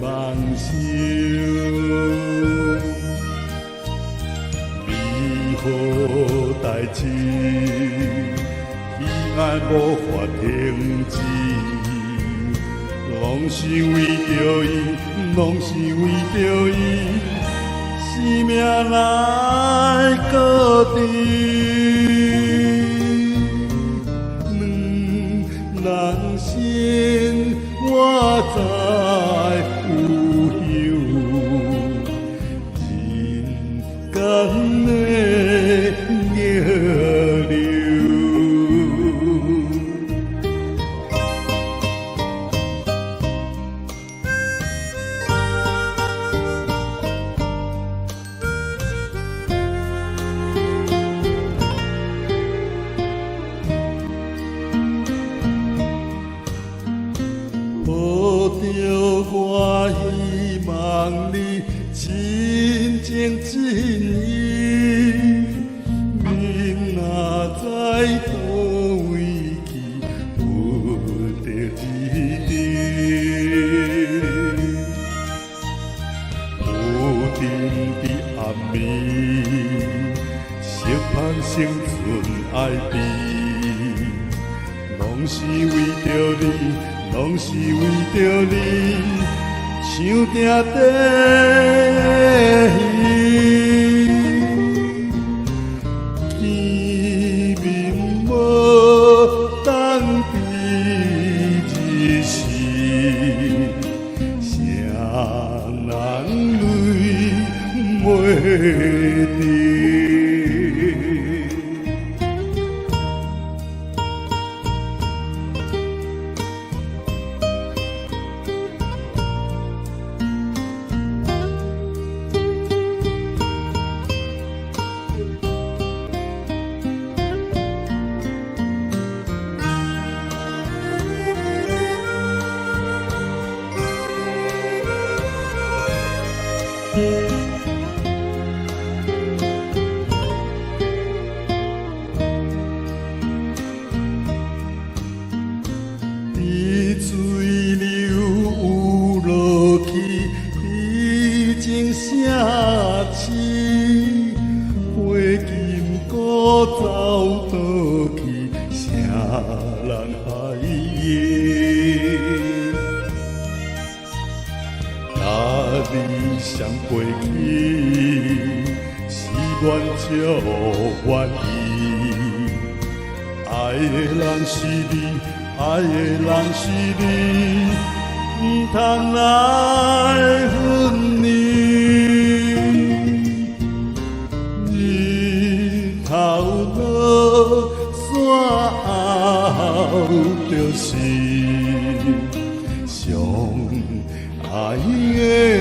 梦想。美好代志，彼岸无法停止，拢是为着伊，拢是为着伊，生命来告知。人生我知有休，人间的逆流。抱着我希望你真情真意，明仔载倒位去，不得一定。有定伫暗暝，惜盼生存爱比，拢是为着你。拢是为着你，想定地见面无当地日时，谁人泪袂滴。水流有落去，披情写诗，花金菇走倒去，谁人爱伊？甲你相陪去，是愿照愿意，爱的人是你。爱的人是你，不通来分离。日头落山后，就是上爱的。